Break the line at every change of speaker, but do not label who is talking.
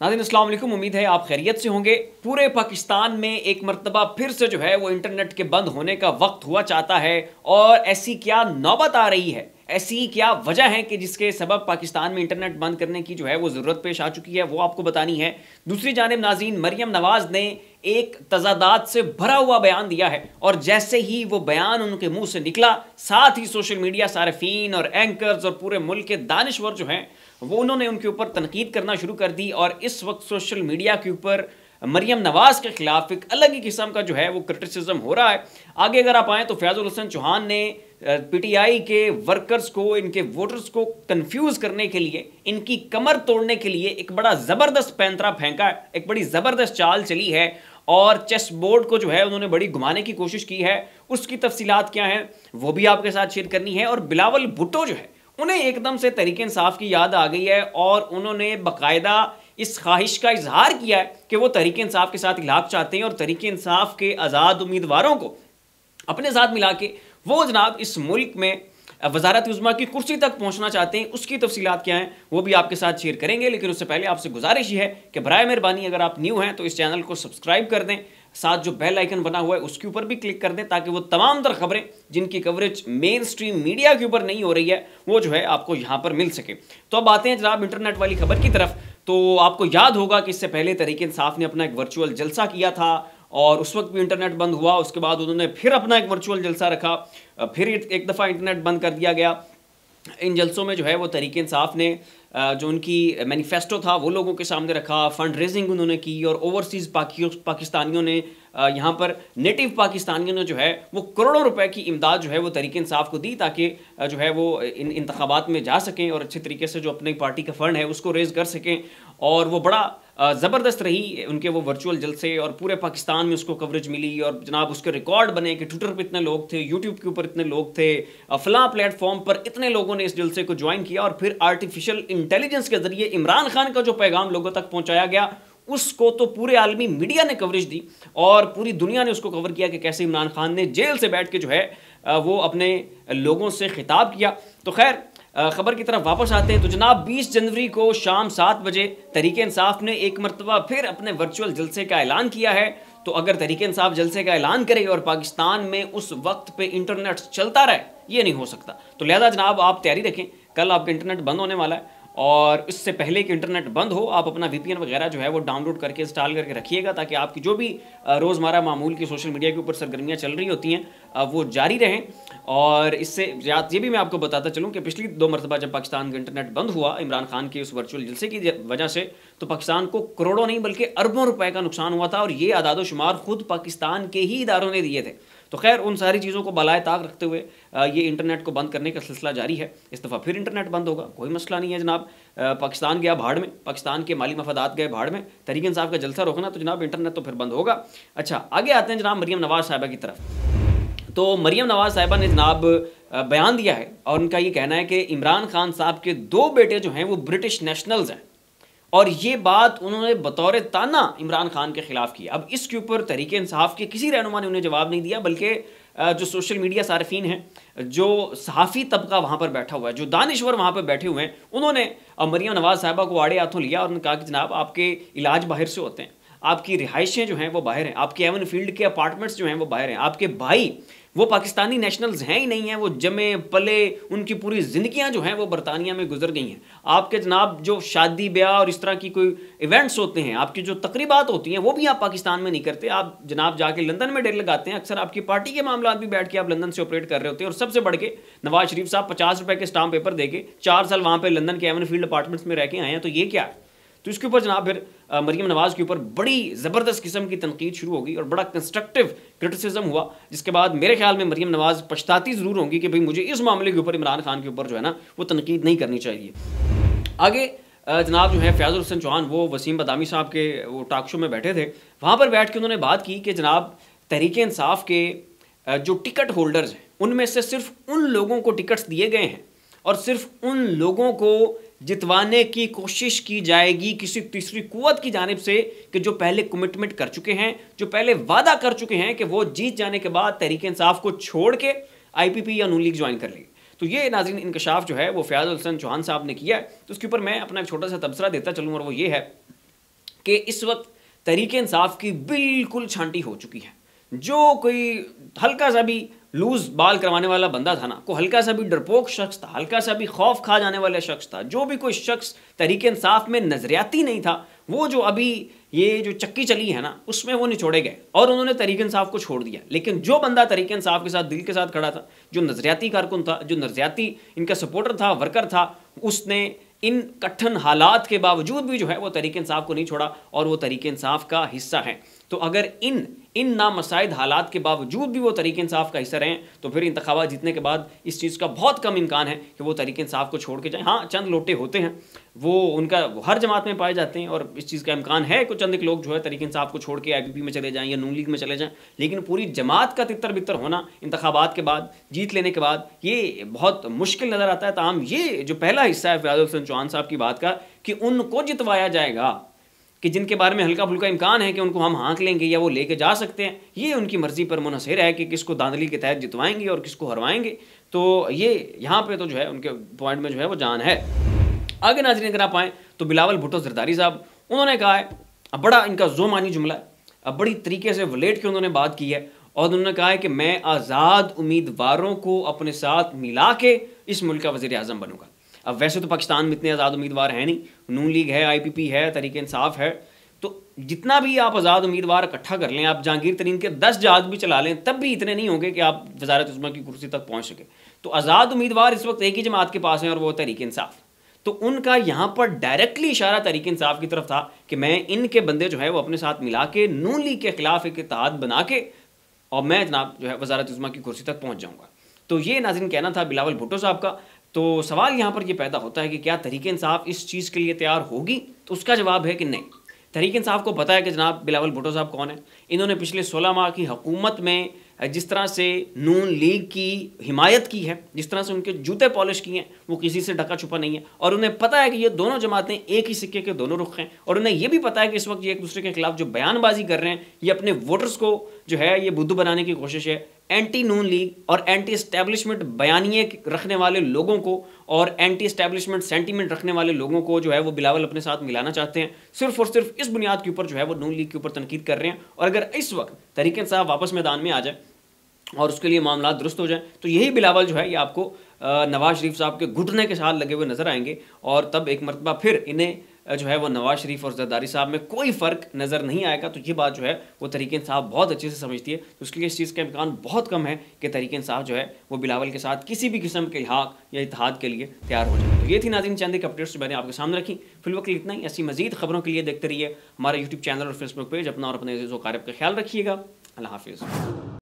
नाज़रीन अस्सलाम वालेकुम, उम्मीद है आप खैरियत से होंगे। पूरे पाकिस्तान में एक मरतबा फिर से जो है वो इंटरनेट के बंद होने का वक्त हुआ चाहता है और ऐसी क्या नौबत आ रही है, ऐसी क्या वजह है कि जिसके सबब पाकिस्तान में इंटरनेट बंद करने की जो है वो ज़रूरत पेश आ चुकी है, वो आपको बतानी है। दूसरी जानिब नाज़रीन, मरियम नवाज़ ने एक तज़ादात से भरा हुआ बयान दिया है और जैसे ही वो बयान उनके मुंह से निकला, साथ ही सोशल मीडिया सारिफीन और एंकर्स और पूरे मुल्क के दानिश्वर जो हैं वो उन्होंने उनके ऊपर तनकीद करना शुरू कर दी। और इस वक्त सोशल मीडिया के ऊपर मरियम नवाज़ के खिलाफ एक अलग ही किस्म का जो है वो क्रिटिसिज्म हो रहा है। आगे अगर आप आएँ तो फैज़ुल हसन चौहान ने पीटीआई के वर्कर्स को, इनके वोटर्स को कंफ्यूज करने के लिए, इनकी कमर तोड़ने के लिए एक बड़ा ज़बरदस्त पैंतरा फेंका है, एक बड़ी ज़बरदस्त चाल चली है और चेस बोर्ड को जो है उन्होंने बड़ी घुमाने की कोशिश की है। उसकी तफसीलात क्या हैं वो भी आपके साथ शेयर करनी है। और बिलावल भुट्टो जो है उन्हें एकदम से तहरीक इंसाफ की याद आ गई है और उन्होंने बाकायदा इस ख्वाहिश का इजहार किया है कि वो तहरीक इंसाफ के साथ इलाक़ चाहते हैं और तहरीक इंसाफ के आज़ाद उम्मीदवारों को अपने साथ मिला के वो जनाब इस मुल्क में वजारत उज़्मा की कुर्सी तक पहुंचना चाहते हैं। उसकी तफसीलात क्या हैं वो भी आपके साथ शेयर करेंगे, लेकिन उससे पहले आपसे गुजारिश ही है कि बराए मेहरबानी अगर आप न्यू हैं तो इस चैनल को सब्सक्राइब कर दें, साथ जो बेल आइकन बना हुआ है उसके ऊपर भी क्लिक कर दें ताकि वो तमाम तर खबरें जिनकी कवरेज मेन स्ट्रीम मीडिया के ऊपर नहीं हो रही है वो जो है आपको यहाँ पर मिल सके। तो अब आते हैं जनाब इंटरनेट वाली खबर की तरफ। तो आपको याद होगा कि इससे पहले तहरीक इंसाफ ने अपना एक वर्चुअल जलसा किया था और उस वक्त भी इंटरनेट बंद हुआ। उसके बाद उन्होंने फिर अपना एक वर्चुअल जलसा रखा, फिर एक दफ़ा इंटरनेट बंद कर दिया गया। इन जलसों में जो है वो तहरीक इंसाफ ने जो उनकी मैनिफेस्टो था वो लोगों के सामने रखा, फंड रेजिंग उन्होंने की और ओवरसीज़ पाकिस्तानियों ने, यहाँ पर नेटिव पाकिस्तानियों ने जो है वो करोड़ों रुपए की इमदाद जो है वो तहरीक इंसाफ को दी ताकि जो है वो इन इंतखाबात में जा सकें और अच्छे तरीके से जो अपनी पार्टी का फ़ंड है उसको रेज़ कर सकें। और वो बड़ा ज़बरदस्त रही उनके वो वर्चुअल जलसे और पूरे पाकिस्तान में उसको कवरेज मिली और जनाब उसके रिकॉर्ड बने कि ट्विटर पर इतने लोग थे, यूट्यूब के ऊपर इतने लोग थे, फलां प्लेटफॉर्म पर इतने लोगों ने इस जलसे को ज्वाइन किया और फिर आर्टिफिशियल इंटेलिजेंस के जरिए इमरान खान का जो पैगाम लोगों तक पहुंचाया गया उसको तो पूरे आलमी मीडिया ने कवरेज दी और पूरी दुनिया ने उसको कवर किया कि कैसे इमरान खान ने जेल से बैठ के जो है वो अपने लोगों से खिताब किया। तो खैर खबर की तरफ वापस आते हैं। तो जनाब 20 जनवरी को शाम 7 बजे तहरीक इंसाफ ने एक मरतबा फिर अपने वर्चुअल जलसे का ऐलान किया है। तो अगर तहरीक इंसाफ जलसे का ऐलान करे और पाकिस्तान में उस वक्त पे इंटरनेट चलता रहे, ये नहीं हो सकता। तो लिहाजा जनाब आप तैयारी रखें, कल आपका इंटरनेट बंद होने वाला है और इससे पहले कि इंटरनेट बंद हो आप अपना वीपीएन वगैरह जो है वो डाउनलोड करके इंस्टॉल करके रखिएगा ताकि आपकी जो भी रोज़मर्रा मामूल की सोशल मीडिया के ऊपर सरगर्मियाँ चल रही होती हैं वो जारी रहें। और इससे ये भी मैं आपको बताता चलूँ कि पिछली 2 मरतबा जब पाकिस्तान का इंटरनेट बंद हुआ इमरान खान के उस वर्चुअल जलसे की वजह से, तो पाकिस्तान को करोड़ों नहीं बल्कि अरबों रुपए का नुकसान हुआ था और ये आदाद शुमार खुद पाकिस्तान के ही इदारों ने दिए थे। तो खैर उन सारी चीज़ों को बलाए ताक रखते हुए ये इंटरनेट को बंद करने का सिलसिला जारी है। इस दफ़ा फिर इंटरनेट बंद होगा, कोई मसला नहीं है जनाब। पाकिस्तान गया भाड़ में, पाकिस्तान के माली मफादात गए भाड़ में, तहरीक इंसाफ का जलसा रोकना तो जनाब इंटरनेट तो फिर बंद होगा। अच्छा आगे आते हैं जनाब मरियम नवाज़ साहिबा की तरफ। तो मरियम नवाज़ साहिबा ने जनाब बयान दिया है और उनका ये कहना है कि इमरान खान साहब के 2 बेटे जो हैं वो ब्रिटिश नेशनल्स हैं और ये बात उन्होंने बतौर ताना इमरान खान के खिलाफ की। अब इसके ऊपर तहरीक इंसाफ के किसी रहनुमा ने उन्हें जवाब नहीं दिया, बल्कि जो सोशल मीडिया सार्फिन हैं, जो सहाफ़ी तबका वहाँ पर बैठा हुआ है, जो दानिश्वर वहाँ पर बैठे हुए हैं, उन्होंने मरियम नवाज़ साहिबा को आड़े हाथों लिया और उन्होंने कहा कि जनाब आपके इलाज बाहर से होते हैं, आपकी रिहाइशें जो हैं वो बाहर हैं, आपके एवन फील्ड के अपार्टमेंट्स जो हैं वो बाहर हैं, आपके भाई वो पाकिस्तानी नेशनल्स हैं ही नहीं हैं, वो जमे पले, उनकी पूरी ज़िंदगियां जो हैं वो बरतानिया में गुजर गई हैं। आपके जनाब जो शादी ब्याह और इस तरह की कोई इवेंट्स होते हैं, आपकी जो तकरीबात होती हैं वो भी आप पाकिस्तान में नहीं करते, आप जनाब जाके लंदन में डेर लगाते हैं। अक्सर आपकी पार्टी के मामला भी बैठ के आप लंदन से ऑपरेट कर रहे होते हैं और सबसे बढ़ के नवाज शरीफ साहब 50 रुपये के स्टाम्प पेपर दे के 4 साल वहाँ पर लंदन के एवन फील्ड अपार्टमेंट्स में रह के आए हैं। तो ये क्या है? तो इसके ऊपर जनाब फिर मरियम नवाज़ के ऊपर बड़ी ज़बरदस्त किस्म की तनकीद शुरू होगी और बड़ा कंस्ट्रक्टिव क्रिटिसिज्म हुआ, जिसके बाद मेरे ख्याल में मरियम नवाज़ पछताती ज़रूर होंगी कि भाई मुझे इस मामले के ऊपर इमरान खान के ऊपर जो है ना वो तनकीद नहीं करनी चाहिए। आगे जनाब जो है फैज़ुल हसन चौहान वो वसीम बदामी साहब के वो टॉक शो में बैठे थे, वहाँ पर बैठ के उन्होंने बात की कि जनाब तहरीक इंसाफ के जो टिकट होल्डर्स हैं उनमें से सिर्फ उन लोगों को टिकट्स दिए गए हैं और सिर्फ उन लोगों को जितवाने की कोशिश की जाएगी किसी तीसरी कुव्वत की जानिब से कि जो पहले कमिटमेंट कर चुके हैं, जो पहले वादा कर चुके हैं कि वो जीत जाने के बाद तहरीक इंसाफ को छोड़ के आईपीपी या नून लीग ज्वाइन कर लेंगे। तो ये नाज़रीन इंकशाफ जो है वो फैज़ुल हसन चौहान साहब ने किया है। तो उसके ऊपर मैं अपना एक छोटा सा तबसरा देता चलूँ और वो ये है कि इस वक्त तहरीक इंसाफ की बिल्कुल छांटी हो चुकी है। जो कोई हल्का सा भी लूज बाल करवाने वाला बंदा था ना, को हल्का सा भी डरपोक शख्स था, हल्का सा भी खौफ खा जाने वाला शख्स था, जो भी कोई शख्स तहरीक इंसाफ में नजरियाती नहीं था, वो जो अभी ये जो चक्की चली है ना, उसमें वो निचोड़े गए और उन्होंने तहरीक इंसाफ को छोड़ दिया। लेकिन जो बंदा तहरीक इंसाफ के साथ दिल के साथ खड़ा था, जो नजरियाती कारकुन था, जो नजरियाती इनका सपोर्टर था, वर्कर था, उसने इन कठिन हालात के बावजूद भी जो है वो तहरीक इंसाफ को नहीं छोड़ा और वो तहरीक इंसाफ का हिस्सा है। तो अगर इन नामसाइद हालात के बावजूद भी वो तहरीक इंसाफ का हिस्सा रहें, तो फिर इंतखाबात जीतने के बाद इस चीज़ का बहुत कम इम्कान है कि वो तहरीक इंसाफ को छोड़ के जाएं। हाँ, चंद लोटे होते हैं, वो हर जमात में पाए जाते हैं और इस चीज़ का इम्कान है कि चंद एक लोग जो है तहरीक इंसाफ को छोड़ के IPP में चले जाएं या नून लीग में चले जाएं, लेकिन पूरी जमात का तितर बितर होना इंतखाबात के बाद, जीत लेने के बाद, ये बहुत मुश्किल नज़र आता है। ताहम ये जो पहला हिस्सा है फयाज हुसैन चौहान साहब की बात का कि उनको जितवाया जाएगा, कि जिनके बारे में हल्का फुल्का इम्कान है कि उनको हम हाँक लेंगे या वो लेके जा सकते हैं, ये उनकी मर्जी पर मुनहसर है कि किसको धांधली के तहत जितवाएंगे और किसको हरवाएंगे। तो ये यहाँ पे तो जो है उनके पॉइंट में जो है वो जान है। आगे नाज़रीन अगर आप आएँ तो बिलावल भुट्टो जरदारी साहब, उन्होंने कहा है, अब बड़ा इनका ज़ोमानी जुमला है, अब बड़ी तरीके से वलेट के उन्होंने बात की है और उन्होंने कहा है कि मैं आज़ाद उम्मीदवारों को अपने साथ मिला के इस मुल्क का वज़ीर आज़म बनूंगा। अब वैसे तो पाकिस्तान में इतने आज़ाद उम्मीदवार हैं नहीं, नून लीग है, IPP है, तहरीक इंसाफ है, तो जितना भी आप आज़ाद उम्मीदवार इकट्ठा कर लें, आप जहांगीर तरीन के 10 जहाज भी चला लें, तब भी इतने नहीं होंगे कि आप वज़ारत उज़्मा की कुर्सी तक पहुँच सके। तो आज़ाद उम्मीदवार इस वक्त एक ही जमात के पास हैं और वो तहरीक इंसाफ। तो उनका यहाँ पर डायरेक्टली इशारा तहरीक इंसाफ की तरफ था कि मैं इनके बंदे जो है वो अपने साथ मिला के नून लीग के खिलाफ एक इत्तेहाद बना के और मैं जनाब जो है वज़ारत उज़्मा की कुर्सी तक पहुँच जाऊँगा। तो ये नाज़रीन कहना था बिलावल भुट्टो साहब का। तो सवाल यहाँ पर ये पैदा होता है कि क्या तहरीक इंसाफ इस चीज़ के लिए तैयार होगी? तो उसका जवाब है कि नहीं। तहरीक इंसाफ को पता है कि जनाब बिलावल भुट्टो साहब कौन है। इन्होंने पिछले 16 माह की हुकूमत में जिस तरह से नून लीग की हिमायत की है, जिस तरह से उनके जूते पॉलिश किए हैं, वो किसी से ढका छुपा नहीं है। और उन्हें पता है कि ये दोनों जमातें एक ही सिक्के के दोनों रुख हैं और उन्हें यह भी पता है कि इस वक्त ये एक दूसरे के खिलाफ जो बयानबाजी कर रहे हैं, ये अपने वोटर्स को जो है ये बुद्धू बनाने की कोशिश है। एंटी नून लीग और एंटी एस्टेब्लिशमेंट बयानिए रखने वाले लोगों को और एंटी एस्टेब्लिशमेंट सेंटीमेंट रखने वाले लोगों को जो है वो बिलावल अपने साथ मिलाना चाहते हैं। सिर्फ और सिर्फ इस बुनियाद के ऊपर जो है वो नून लीग के ऊपर तनकीद कर रहे हैं। और अगर इस वक्त तहरीक इंसाफ वापस मैदान में आ जाए और उसके लिए मामला दुरुस्त हो जाए, तो यही बिलावल जो है ये आपको नवाज शरीफ साहब के घुटने के साथ लगे हुए नजर आएंगे और तब एक मरतबा फिर इन्हें जो है वो नवाज शरीफ और जरदारी साहब में कोई फ़र्क नज़र नहीं आएगा। तो ये बात जो है वो तहरीक इंसाफ बहुत अच्छे से समझती है। तो इसके लिए इस चीज़ का इम्कान बहुत कम है कि तहरीक इंसाफ जो है वो बिलावल के साथ किसी भी किस्म के इल्हाक या इत्तेहाद के लिए तैयार हो जाए। तो ये थी नाज़रीन चंद एक अपडेट्स जो मैंने आपके सामने रखी। फिलहाल इतना ही। ऐसी मज़ीद खबरों के लिए देखते रहिए हमारा यूट्यूब चैनल और फेसबुक पेज। अपना और अपने अज़ीज़ व क़ारिब का ख्याल रखिएगा। अल्लाह हाफ़िज़।